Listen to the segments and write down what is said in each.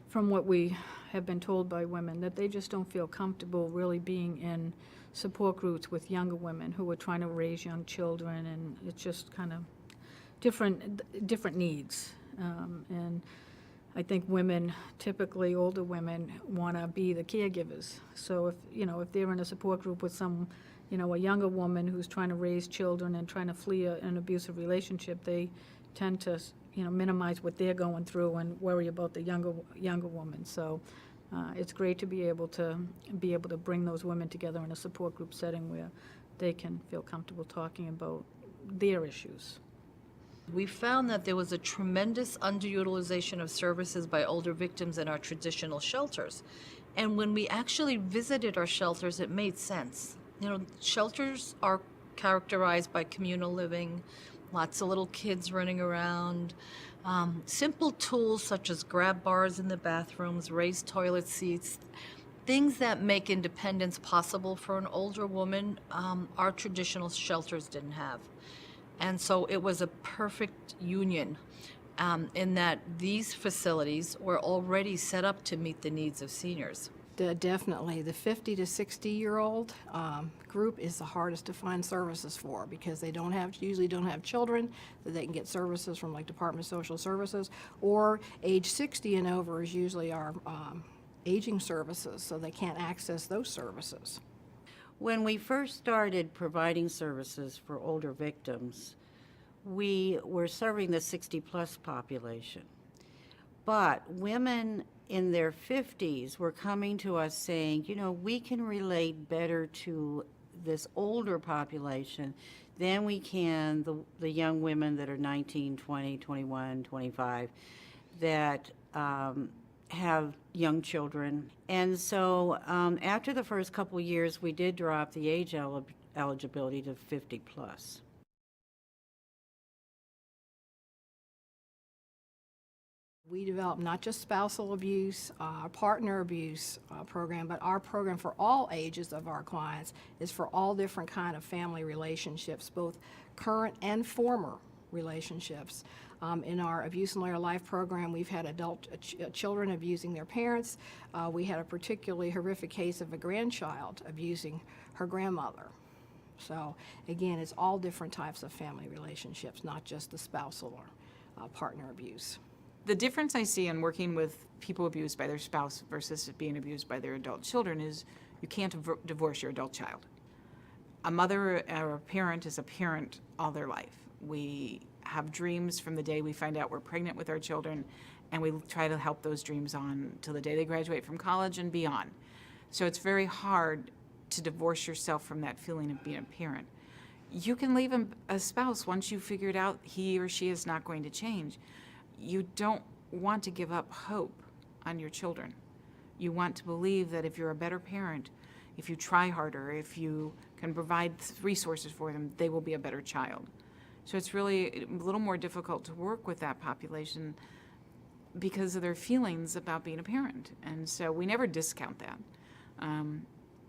from what we have been told by women, that they just don't feel comfortable really being in support groups with younger women who are trying to raise young children, and it's just kind of different needs. And I think women, typically older women, want to be the caregivers. So if they're in a support group with a younger woman who's trying to raise children and trying to flee an abusive relationship, they tend to minimize what they're going through and worry about the younger woman. So it's great to be able to bring those women together in a support group setting where they can feel comfortable talking about their issues. We found that there was a tremendous underutilization of services by older victims in our traditional shelters. And when we actually visited our shelters, it made sense. Shelters are characterized by communal living, lots of little kids running around, simple tools such as grab bars in the bathrooms, raised toilet seats, things that make independence possible for an older woman, our traditional shelters didn't have. And so it was a perfect union in that these facilities were already set up to meet the needs of seniors. Definitely. The 50 to 60-year-old group is the hardest to find services for because they usually don't have children that they can get services from, like Department of Social Services, or age 60 and over is usually our aging services, so they can't access those services. When we first started providing services for older victims, we were serving the 60-plus population. But women in their 50s were coming to us saying, we can relate better to this older population than we can the young women that are 19, 20, 21, 25, that have young children. And so after the first couple years, we did drop the age eligibility to 50 plus. We develop not just spousal abuse, partner abuse program, but our program for all ages of our clients is for all different kind of family relationships, both current and former relationships. In our Abuse in Later Life program, we've had children abusing their parents. We had a particularly horrific case of a grandchild abusing her grandmother. So again, it's all different types of family relationships, not just the spousal or partner abuse. The difference I see in working with people abused by their spouse versus being abused by their adult children is you can't divorce your adult child. A mother or a parent is a parent all their life. We have dreams from the day we find out we're pregnant with our children, and we try to help those dreams on till the day they graduate from college and beyond. So it's very hard to divorce yourself from that feeling of being a parent. You can leave a spouse once you've figured out he or she is not going to change. You don't want to give up hope on your children. You want to believe that if you're a better parent, if you try harder, if you can provide resources for them, they will be a better child. So it's really a little more difficult to work with that population because of their feelings about being a parent. And so we never discount that.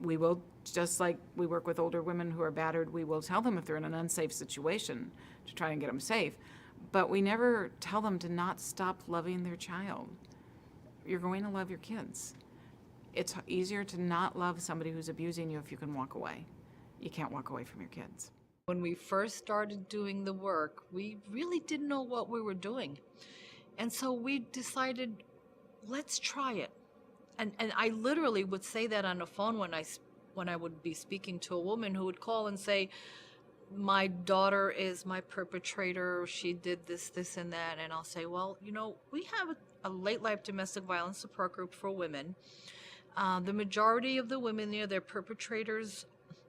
We will, just like we work with older women who are battered, we will tell them if they're in an unsafe situation to try and get them safe. But we never tell them to not stop loving their child. You're going to love your kids. It's easier to not love somebody who's abusing you if you can walk away. You can't walk away from your kids. When we first started doing the work, we really didn't know what we were doing. And so we decided, let's try it. And I literally would say that on the phone when I would be speaking to a woman who would call and say, my daughter is my perpetrator, she did this, this, and that. And I'll say, well, we have a late life domestic violence support group for women. The majority of the women there, their perpetrators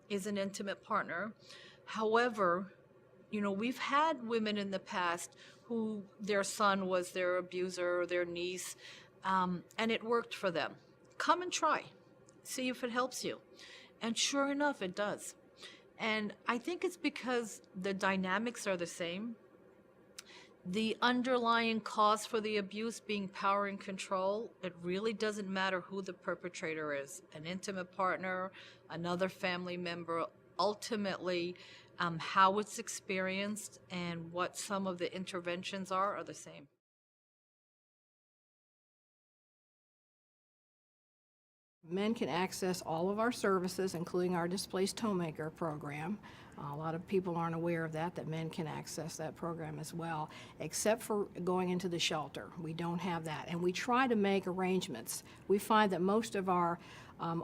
is an intimate partner. However, we've had women in the past who their son was their abuser or their niece, and it worked for them. Come and try. See if it helps you. And sure enough, it does. And I think it's because the dynamics are the same. The underlying cause for the abuse being power and control, it really doesn't matter who the perpetrator is, an intimate partner, another family member. Ultimately, how it's experienced and what some of the interventions are the same. Men can access all of our services, including our displaced homemaker program. A lot of people aren't aware of that men can access that program as well, except for going into the shelter. We don't have that, and we try to make arrangements. We find that most of our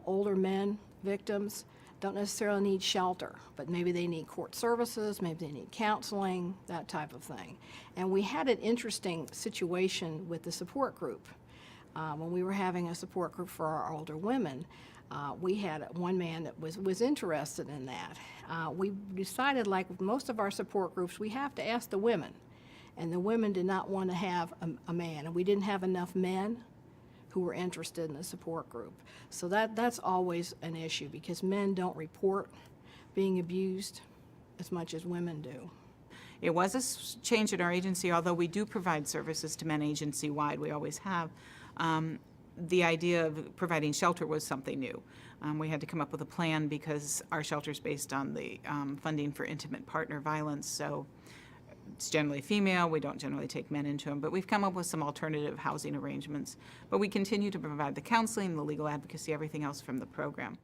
older men victims don't necessarily need shelter, but maybe they need court services, maybe they need counseling, that type of thing. And we had an interesting situation with the support group. When we were having a support group for our older women, we had one man that was interested in that. We decided, like with most of our support groups, we have to ask the women. And the women did not want to have a man, and we didn't have enough men who were interested in the support group. So that's always an issue, because men don't report being abused as much as women do. It was a change in our agency, although we do provide services to men agency-wide. We always have. The idea of providing shelter was something new. We had to come up with a plan because our shelter is based on the funding for intimate partner violence, so it's generally female. We don't generally take men into them, but we've come up with some alternative housing arrangements. But we continue to provide the counseling, the legal advocacy, everything else from the program.